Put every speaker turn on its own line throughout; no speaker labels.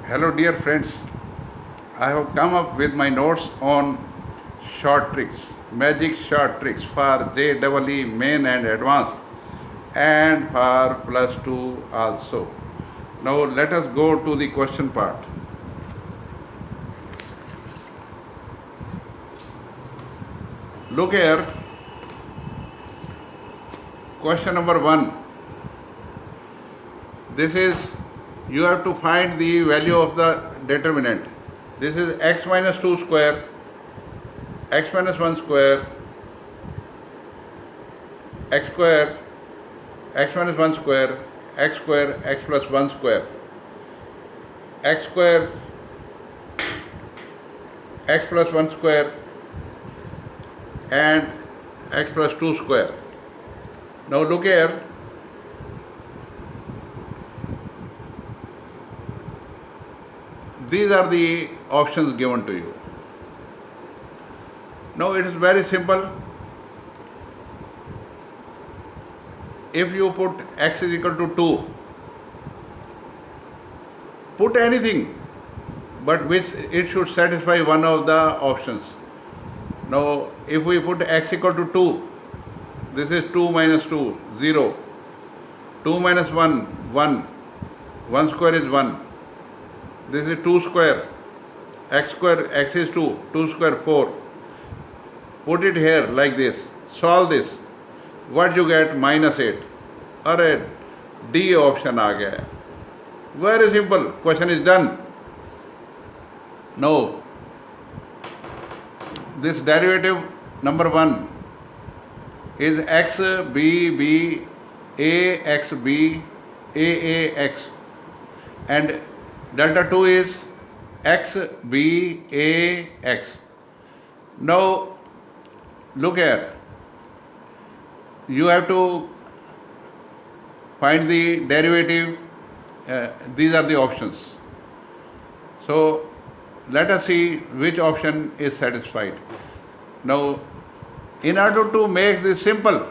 Hello dear friends, I have come up with my notes on short tricks, magic short tricks for JEE main and advanced and for plus 2 also. Now let us go to the question part. Look here, question number 1. This is, you have to find the value of the determinant. This is x minus 2 square, x minus 1 square, x square, x minus 1 square, x plus 1 square, x square, x plus 1 square, and x plus 2 square. Now look here, these are the options given to you. Now it is very simple. If you put x is equal to 2, put anything, but which it should satisfy one of the options. Now if we put x equal to 2, this is 2 minus 2, 0. 2 minus 1, 1. 1 square is 1. This is 2 square. X is 2. 2 square, 4. Put it here like this. Solve this. What you get? Minus 8. अरे D option आ गया है. Very simple. Question is done. Now, this derivative number 1 is x b b a x b a x, and delta 2 is x b a x. Now look here, you have to find the derivative. These are the options. So let us see which option is satisfied. Now in order to make this simple,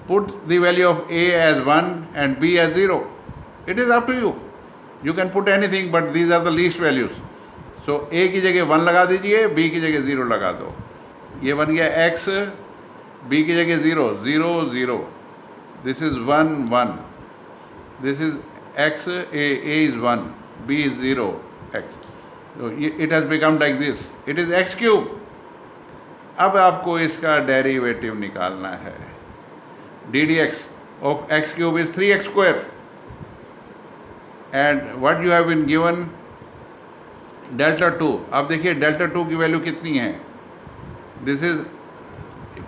put the value of a as 1 and b as 0. It is up to you. You can put anything, but these are the least values. So a की जगह 1 लगा दीजिए, b की जगह 0 लगा दो. ये बन गया x, b की जगह 0, 0, 0. This is 1, 1. This is x, a is 1, b is 0, x. So it has become like this. It is x cube. अब आपको इसका डेरिवेटिव निकालना है. d dx of x cube is 3x square. And what you have been given, delta 2. अब देखिए delta 2 की value कितनी है. This is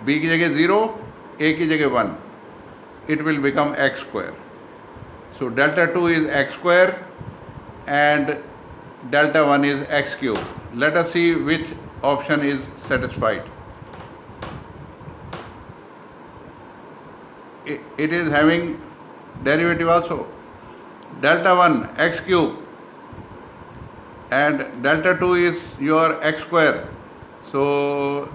b की जगह 0, a की जगह 1. It will become x square. So delta 2 is x square and delta 1 is x cube. Let us see which option is satisfied. It is having derivative also. Delta 1 x cube and delta 2 is your x square. So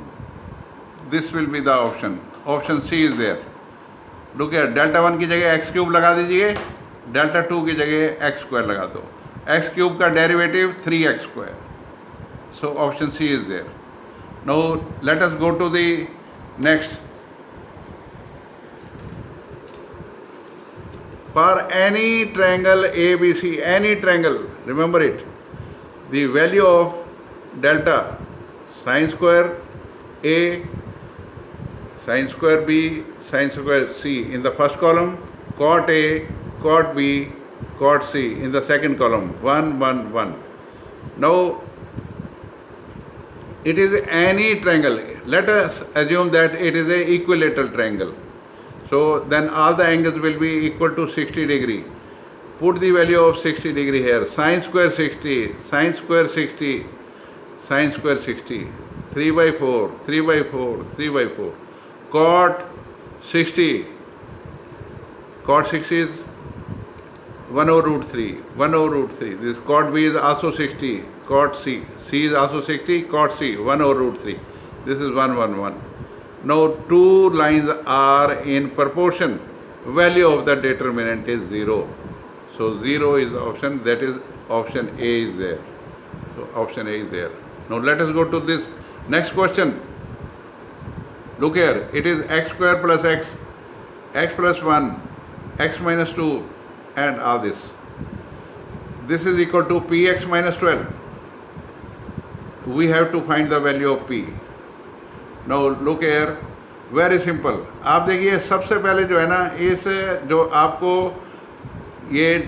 this will be the option. Option C is there. Look here, delta 1 की जगह x cube लगा दीजिए, delta 2 की जगह x square लगा दो. X cube का derivative 3x square. So option C is there. Now let us go to the next. For any triangle ABC, any triangle, remember it, the value of delta sine square A, sine square B, sine square C in the first column, cot A, cot B, cot C in the second column, 1, 1, 1. Now it is any triangle. Let us assume that it is a equilateral triangle. So then all the angles will be equal to 60 degree. Put the value of 60 degree here. Sine square 60, sine square 60, sine square 60. 3 by 4, 3 by 4, 3 by 4. Cot 60. Cot 60 is 1 over root 3. 1 over root 3. This cot B is also 60. Cot C. C is also 60. Cot C. 1 over root 3. This is 1, 1, 1. Now two lines are in proportion. Value of the determinant is 0. So 0 is the option, that is option A is there. So option A is there. Now let us go to this next question. Look here, it is x square plus x, x plus 1, x minus 2 and all this. This is equal to px minus 12. We have to find the value of p. Now look here, very simple. आप देखिए सबसे पहले जो है ना, इस जो आपको ये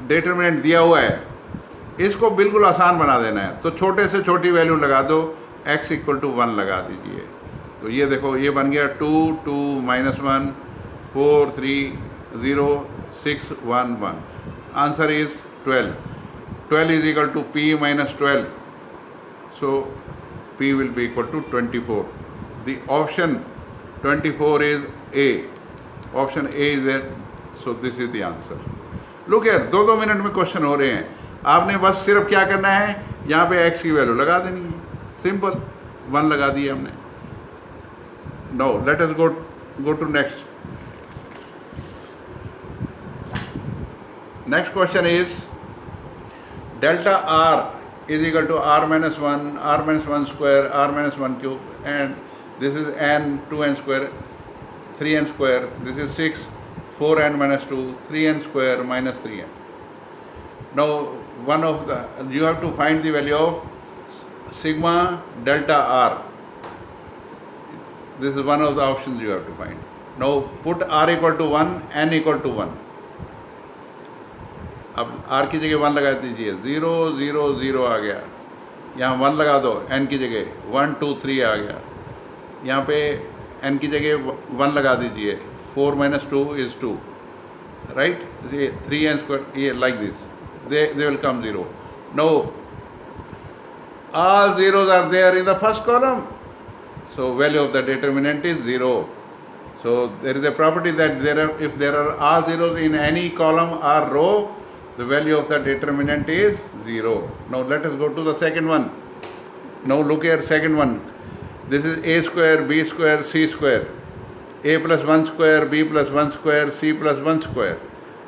डिटरमिनेंट दिया हुआ है इसको बिल्कुल आसान बना देना है. तो छोटे से छोटी वैल्यू लगा दो, x इक्वल टू 1 लगा दीजिए. तो ये देखो ये बन गया 2 2 minus 1 4 3 0 6 1 1. Answer is 12. 12 is equal to p minus 12. So p will be equal to 24. The option 24 is A. Option A is there. So this is the answer. Look here, 2-2 minute में question हो रहे हैं. आपने बस सिर्फ क्या करना है, यहाँ पे x की वैल्यू लगा देनी है. सिंपल, 1 लगा दी हमने. Now let us go to next. Next question is delta R is equal to r minus 1, r minus 1 square, r minus 1 cube, and this is n, 2n square, 3n square, this is 6, 4n minus 2, 3n square minus 3n. Now, you have to find the value of sigma delta r. This is one of the options you have to find. Now, put r equal to 1, n equal to 1. अब r की जगह 1 लगा दीजिए. 0 0 0 आ गया. यहाँ 1 लगा दो n की जगह. 1 2 3 आ गया. यहाँ पे n की जगह 1 लगा दीजिए. 4 minus 2 is 2. Right? 3n square, like this. They will come 0. Now, all zeros are there in the first column. So, value of the determinant is 0. So, there is a property that if there are all zeros in any column or row, the value of the determinant is 0. Now let us go to the second one. Now look here, second one. This is a square, b square, c square. A plus 1 square, b plus 1 square, c plus 1 square.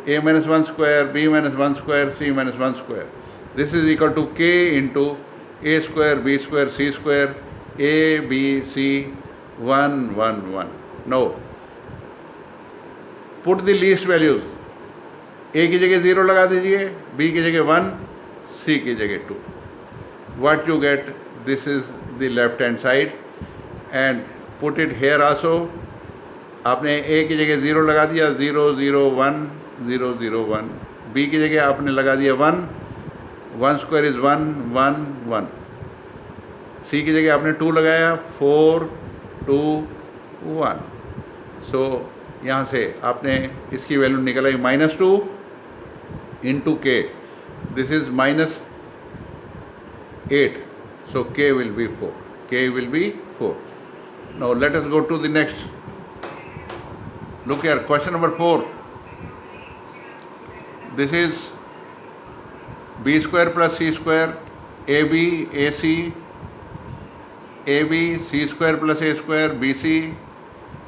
A minus 1 square, b minus 1 square, c minus 1 square. This is equal to k into a square, b square, c square, a, b, c, 1, 1, 1. Now put the least values. A की जगह 0 लगा दीजिए, B की जगह 1, C की जगह 2. What you get, this is the left hand side and put it here also. आपने A की जगह 0 लगा दिया, 0 0 1 0 0 1. B की जगह आपने लगा दिया 1, 1 square is 1 1 1. C की जगह आपने 2 लगाया, 4 2 1. So यहाँ से आपने इसकी वैल्यू निकल आई -2 into k. This is minus 8. So k will be 4. K will be 4. Now let us go to the next. Look here, question number 4. This is b square plus c square, ab, ac, ab, c square plus a square, bc,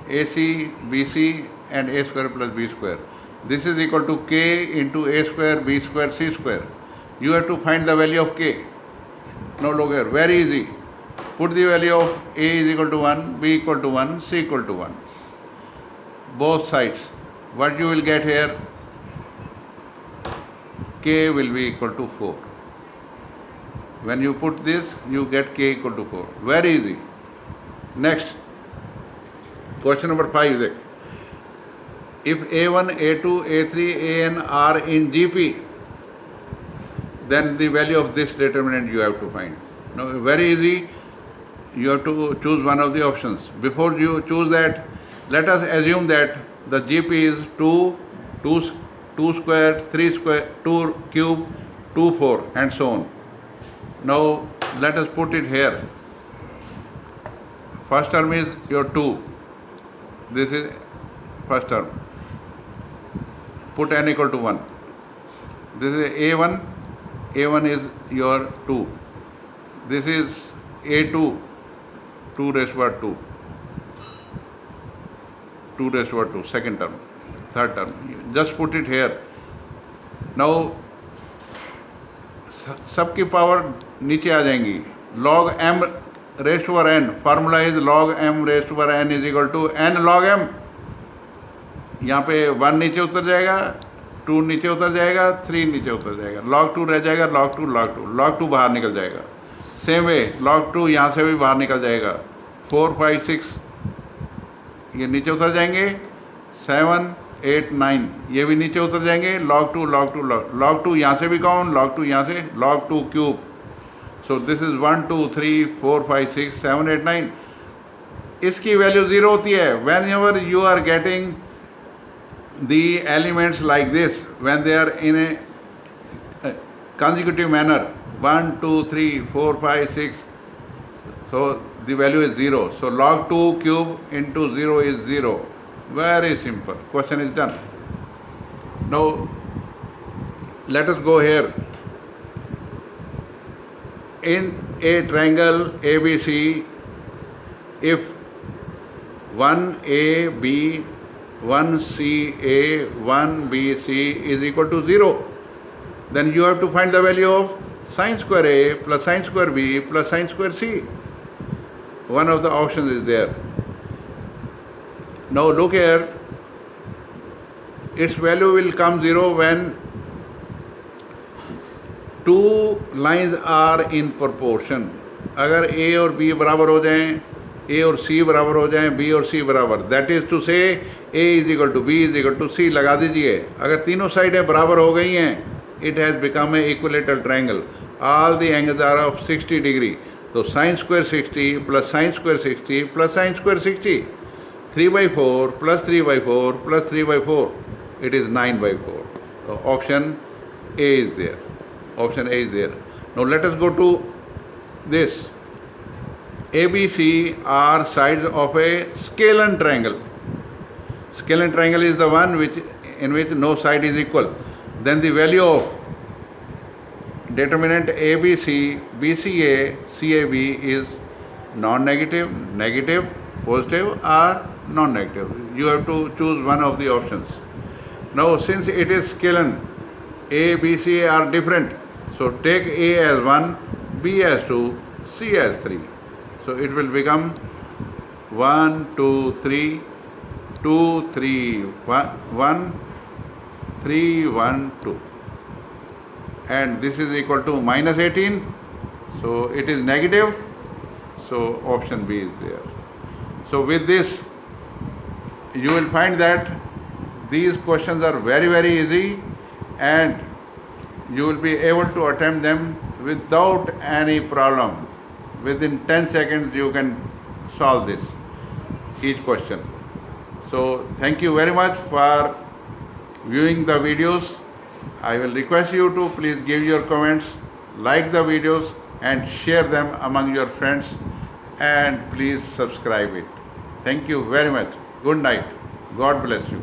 ac, bc and a square plus b square. This is equal to k into a square, b square, c square. You have to find the value of k. Now look here, very easy. Put the value of a is equal to 1, b equal to 1, c equal to 1. Both sides. What you will get here? K will be equal to 4. When you put this, you get k equal to 4. Very easy. Next, question number 5. If A1, A2, A3, An are in GP, then the value of this determinant you have to find. Now, very easy, you have to choose one of the options. Before you choose that, let us assume that the GP is 2, 2 square, 3 square, 2 cube, 2, 4 and so on. Now, let us put it here. First term is your 2. This is first term. Put n equal to 1. This is A1. A1 is your 2. This is A2. 2 raised to power 2. 2 raised to power 2. Second term. Third term. Just put it here. Now सबकी power नीचे आ जाएंगी। log m raised power n, formula is log m raised power n is equal to n log m। यहाँ पे 1 नीचे उतर जाएगा, 2 नीचे उतर जाएगा, 3 नीचे उतर जाएगा, log 2 रह जाएगा, log 2 बाहर निकल जाएगा। सेम वे log 2 यहाँ से भी बाहर निकल जाएगा। 4 5 6 ये नीचे उतर जाएंगे, 7 8 9 ये भी नीचे उतर जाएंगे, log 2 यहाँ से भी कौन, log 2 यहाँ से, log 2 cube. So this is 1 2 3 4 5 6 7 8 9। इसकी वैल्यू 0 होती है whenever you are getting the elements like this, when they are in a consecutive manner, 1 2 3 4 5 6, so the value is 0. So log 2 cube into 0 is 0. Very simple, question is done. Now let us go here. In a triangle ABC, if 1AB 1CA 1BC is equal to 0, then you have to find the value of sin square A plus sin square B plus sin square C. One of the options is there. Now look here, its value will come 0 when two lines are in proportion. अगर A और B बराबर हो जाएं, A और C बराबर हो जाएं, B और C बराबर, that is to say A is equal to B is equal to C लगा दीजिए। अगर तीनों साइडें बराबर हो गई हैं, it has become a equilateral triangle, all the angles are of 60 degree. तो sine square 60 plus sine square 60 plus sine square 60, 3/4 plus 3/4 plus 3/4, it is 9/4। तो option A is there, option A is there. Now let us go to this. ABC are sides of a scalene triangle. Scalene triangle is the one in which no side is equal. Then the value of determinant ABC, BCA, CAB is non-negative, negative, positive or non-negative. You have to choose one of the options. Now since it is scalene, A, B, C are different. So take A as 1, B as 2, C as 3. So it will become 1 2 3 2 3 1 3 1 2, and this is equal to minus 18. So it is negative. So option B is there. So with this, you will find that these questions are very very easy, and you will be able to attempt them without any problem. Within 10 seconds you can solve this, each question. So thank you very much for viewing the videos. I will request you to please give your comments, like the videos and share them among your friends, and please subscribe it. Thank you very much. Good night. God bless you.